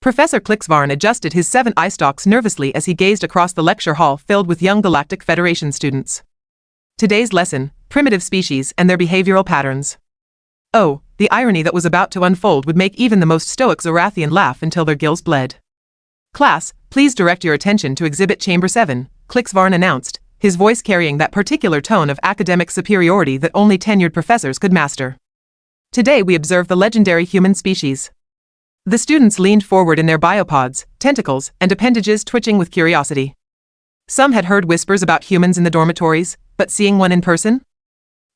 Professor Klix-Varn adjusted his 7 eye stalks nervously as he gazed across the lecture hall filled with young Galactic Federation students. Today's lesson, primitive species and their behavioral patterns. Oh, the irony that was about to unfold would make even the most stoic Zorathian laugh until their gills bled. Class, please direct your attention to Exhibit Chamber 7, Klix-Varn announced, his voice carrying that particular tone of academic superiority that only tenured professors could master. Today we observe the legendary human species. The students leaned forward in their biopods, tentacles, and appendages twitching with curiosity. Some had heard whispers about humans in the dormitories, but seeing one in person?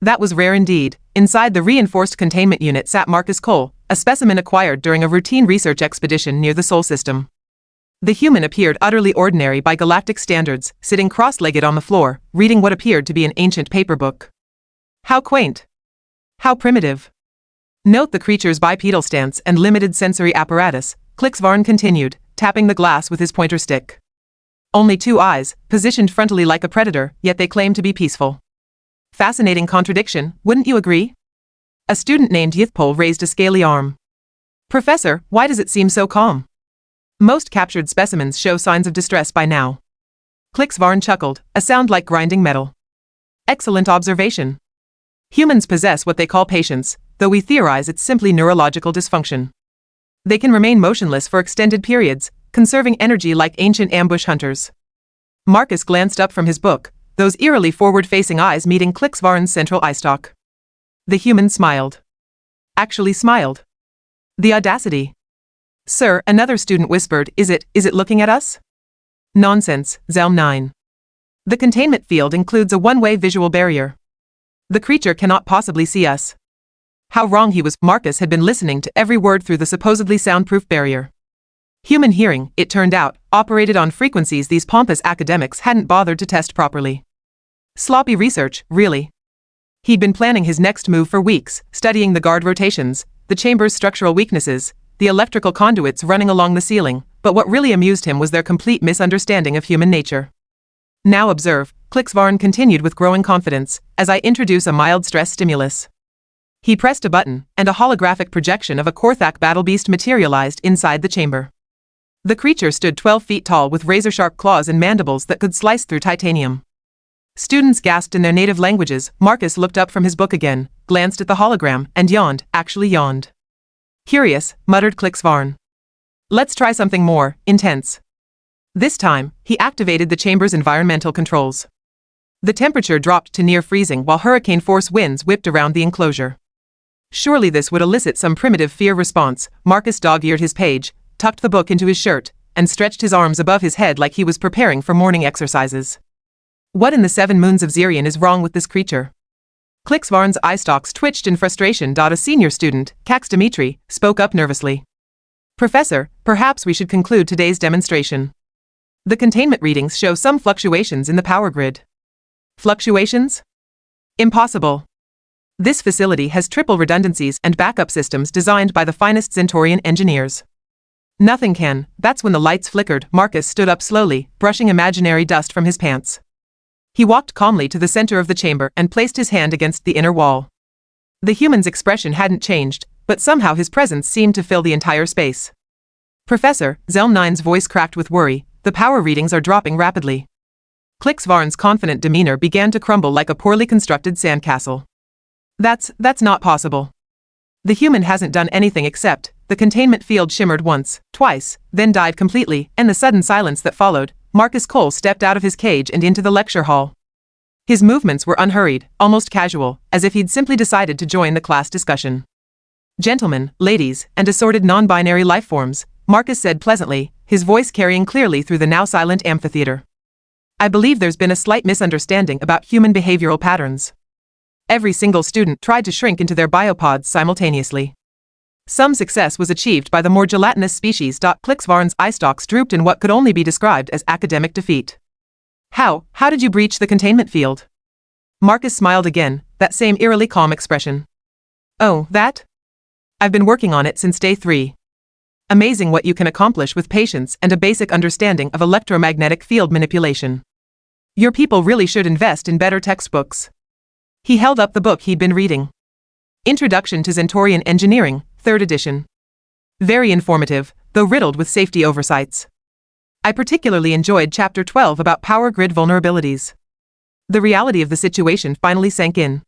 That was rare indeed. Inside the reinforced containment unit sat Marcus Cole, a specimen acquired during a routine research expedition near the Sol system. The human appeared utterly ordinary by galactic standards, sitting cross-legged on the floor, reading what appeared to be an ancient paper book. How quaint! How primitive! Note the creature's bipedal stance and limited sensory apparatus, Klix-Varn continued, tapping the glass with his pointer stick. Only 2 eyes, positioned frontally like a predator, yet they claim to be peaceful. Fascinating contradiction, wouldn't you agree? A student named Yithpol raised a scaly arm. Professor, why does it seem so calm? Most captured specimens show signs of distress by now. Klix-Varn chuckled, a sound like grinding metal. Excellent observation. Humans possess what they call patience, though we theorize it's simply neurological dysfunction. They can remain motionless for extended periods, conserving energy like ancient ambush hunters. Marcus glanced up from his book, those eerily forward-facing eyes meeting Klix-Varn's central eye stalk. The human smiled. Actually smiled. The audacity. Sir, another student whispered, is it looking at us? Nonsense, Zelm 9. The containment field includes a one-way visual barrier. The creature cannot possibly see us. How wrong he was. Marcus had been listening to every word through the supposedly soundproof barrier. Human hearing, it turned out, operated on frequencies these pompous academics hadn't bothered to test properly. Sloppy research, really. He'd been planning his next move for weeks, studying the guard rotations, the chamber's structural weaknesses, the electrical conduits running along the ceiling, but what really amused him was their complete misunderstanding of human nature. Now observe, Klix-Varn continued with growing confidence, as I introduce a mild stress stimulus. He pressed a button, and a holographic projection of a Korthak battle beast materialized inside the chamber. The creature stood 12 feet tall with razor-sharp claws and mandibles that could slice through titanium. Students gasped in their native languages. Marcus looked up from his book again, glanced at the hologram, and yawned, actually yawned. Curious, muttered Klix-Varn. Let's try something more intense. This time, he activated the chamber's environmental controls. The temperature dropped to near freezing while hurricane-force winds whipped around the enclosure. Surely this would elicit some primitive fear response. Marcus dog-eared his page, tucked the book into his shirt, and stretched his arms above his head like he was preparing for morning exercises. What in the 7 moons of Zirian is wrong with this creature? Klix-Varn's eye stalks twitched in frustration. A senior student, Cax Dimitri, spoke up nervously. Professor, perhaps we should conclude today's demonstration. The containment readings show some fluctuations in the power grid. Fluctuations? Impossible. This facility has triple redundancies and backup systems designed by the finest Centaurian engineers. Nothing can. That's when the lights flickered. Marcus stood up slowly, brushing imaginary dust from his pants. He walked calmly to the center of the chamber and placed his hand against the inner wall. The human's expression hadn't changed, but somehow his presence seemed to fill the entire space. Professor, Zelm 9's voice cracked with worry, the power readings are dropping rapidly. Klix-Varn's confident demeanor began to crumble like a poorly constructed sandcastle. That's not possible. The human hasn't done anything except, the containment field shimmered once, twice, then died completely, and the sudden silence that followed, Marcus Cole stepped out of his cage and into the lecture hall. His movements were unhurried, almost casual, as if he'd simply decided to join the class discussion. Gentlemen, ladies, and assorted non-binary life forms, Marcus said pleasantly, his voice carrying clearly through the now silent amphitheater. I believe there's been a slight misunderstanding about human behavioral patterns. Every single student tried to shrink into their biopods simultaneously. Some success was achieved by the more gelatinous species. Klix-Varn's eye stalks drooped in what could only be described as academic defeat. How did you breach the containment field? Marcus smiled again, that same eerily calm expression. Oh, that? I've been working on it since day 3. Amazing what you can accomplish with patience and a basic understanding of electromagnetic field manipulation. Your people really should invest in better textbooks. He held up the book he'd been reading. Introduction to Centaurian Engineering, 3rd edition. Very informative, though though riddled with safety oversights. I particularly enjoyed Chapter 12 about power grid vulnerabilities. The reality of the situation finally sank in.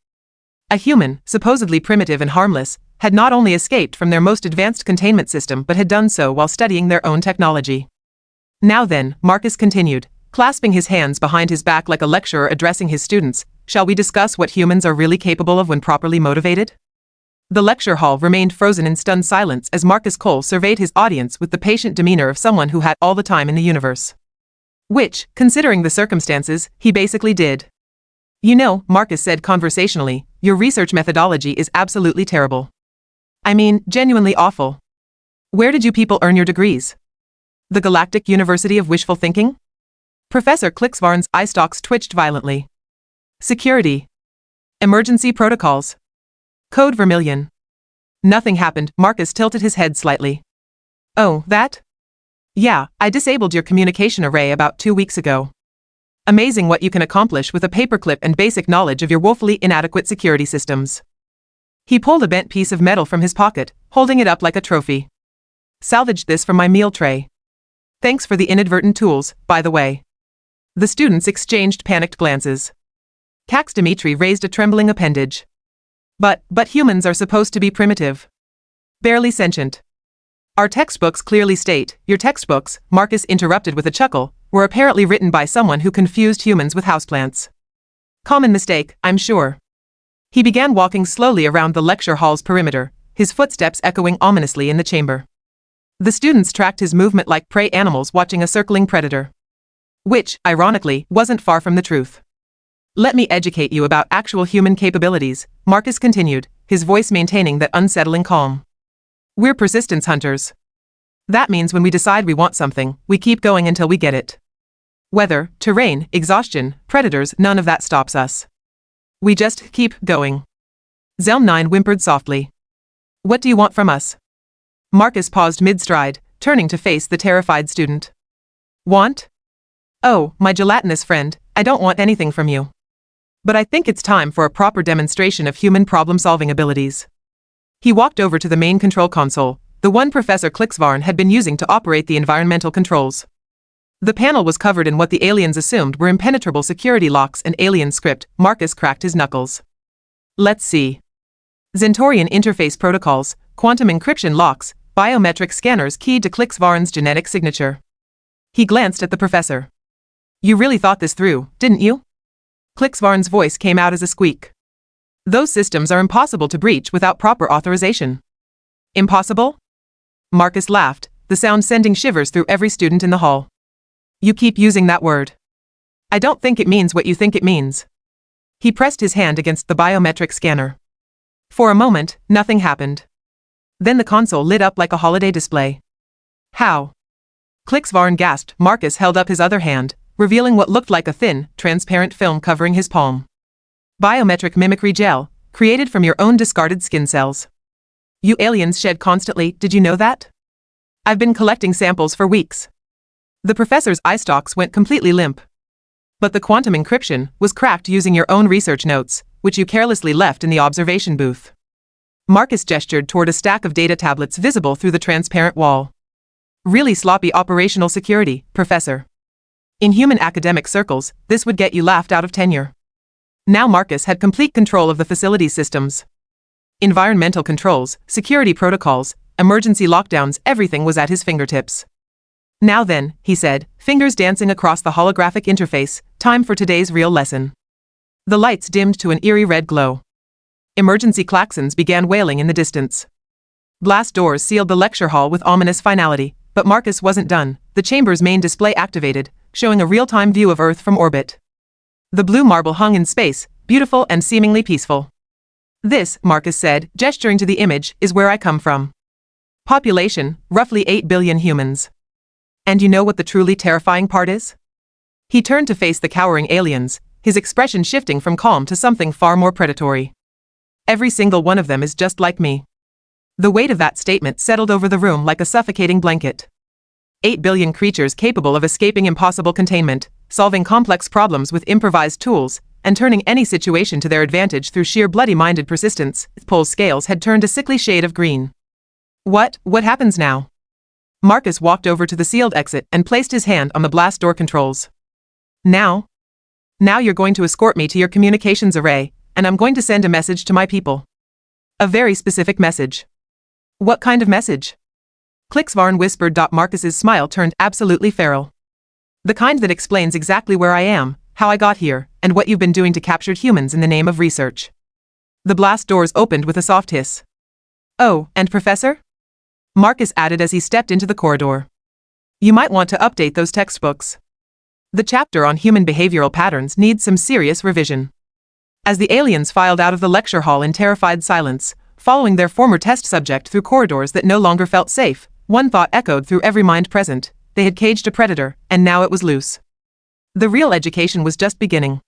A human, supposedly primitive and harmless, had not only escaped from their most advanced containment system but had done so while studying their own technology. Now then, Marcus continued, clasping his hands behind his back like a lecturer addressing his students, shall we discuss what humans are really capable of when properly motivated? The lecture hall remained frozen in stunned silence as Marcus Cole surveyed his audience with the patient demeanor of someone who had all the time in the universe. Which, considering the circumstances, he basically did. You know, Marcus said conversationally, your research methodology is absolutely terrible. I mean, genuinely awful. Where did you people earn your degrees? The Galactic University of Wishful Thinking? Professor Klix-Varn's eye stalks twitched violently. Security. Emergency protocols. Code Vermilion. Nothing happened. Marcus tilted his head slightly. Oh, that? Yeah, I disabled your communication array about 2 weeks ago. Amazing what you can accomplish with a paperclip and basic knowledge of your woefully inadequate security systems. He pulled a bent piece of metal from his pocket, holding it up like a trophy. Salvaged this from my meal tray. Thanks for the inadvertent tools, by the way. The students exchanged panicked glances. Cax Dimitri raised a trembling appendage. But humans are supposed to be primitive. Barely sentient. Our textbooks clearly state, your textbooks, Marcus interrupted with a chuckle, were apparently written by someone who confused humans with houseplants. Common mistake, I'm sure. He began walking slowly around the lecture hall's perimeter, his footsteps echoing ominously in the chamber. The students tracked his movement like prey animals watching a circling predator. Which, ironically, wasn't far from the truth. Let me educate you about actual human capabilities, Marcus continued, his voice maintaining that unsettling calm. We're persistence hunters. That means when we decide we want something, we keep going until we get it. Weather, terrain, exhaustion, predators, none of that stops us. We just keep going. Zelm 9 whimpered softly. What do you want from us? Marcus paused mid-stride, turning to face the terrified student. Want? Oh, my gelatinous friend, I don't want anything from you. But I think it's time for a proper demonstration of human problem-solving abilities. He walked over to the main control console, the one Professor Klix-Varn had been using to operate the environmental controls. The panel was covered in what the aliens assumed were impenetrable security locks and alien script. Marcus cracked his knuckles. Let's see. Zentorian interface protocols, quantum encryption locks, biometric scanners keyed to Klix-Varn's genetic signature. He glanced at the professor. You really thought this through, didn't you? Klix-Varn's voice came out as a squeak. Those systems are impossible to breach without proper authorization. Impossible? Marcus laughed, the sound sending shivers through every student in the hall. You keep using that word. I don't think it means what you think it means. He pressed his hand against the biometric scanner. For a moment, nothing happened. Then the console lit up like a holiday display. How? Klix-Varn gasped. Marcus held up his other hand, revealing what looked like a thin, transparent film covering his palm. Biometric mimicry gel, created from your own discarded skin cells. You aliens shed constantly, did you know that? I've been collecting samples for weeks. The professor's eye stalks went completely limp. But the quantum encryption was cracked using your own research notes, which you carelessly left in the observation booth. Marcus gestured toward a stack of data tablets visible through the transparent wall. Really sloppy operational security, Professor. In human academic circles, this would get you laughed out of tenure. Now Marcus had complete control of the facility's systems. Environmental controls, security protocols, emergency lockdowns, everything was at his fingertips. Now then, he said, fingers dancing across the holographic interface, time for today's real lesson. The lights dimmed to an eerie red glow. Emergency klaxons began wailing in the distance. Blast doors sealed the lecture hall with ominous finality, but Marcus wasn't done. The chamber's main display activated, showing a real-time view of Earth from orbit. The blue marble hung in space, beautiful and seemingly peaceful. This, Marcus said, gesturing to the image, is where I come from. Population, roughly 8 billion humans. And you know what the truly terrifying part is? He turned to face the cowering aliens, his expression shifting from calm to something far more predatory. Every single one of them is just like me. The weight of that statement settled over the room like a suffocating blanket. 8 billion creatures capable of escaping impossible containment, solving complex problems with improvised tools, and turning any situation to their advantage through sheer bloody-minded persistence. Pole's scales had turned a sickly shade of green. What happens now? Marcus walked over to the sealed exit and placed his hand on the blast door controls. Now you're going to escort me to your communications array, and I'm going to send a message to my people. A very specific message. What kind of message? Klix-Varn whispered. Marcus's smile turned absolutely feral. The kind that explains exactly where I am, how I got here, and what you've been doing to captured humans in the name of research. The blast doors opened with a soft hiss. Oh, and Professor? Marcus added as he stepped into the corridor. You might want to update those textbooks. The chapter on human behavioral patterns needs some serious revision. As the aliens filed out of the lecture hall in terrified silence, following their former test subject through corridors that no longer felt safe, one thought echoed through every mind present: they had caged a predator, and now it was loose. The real education was just beginning.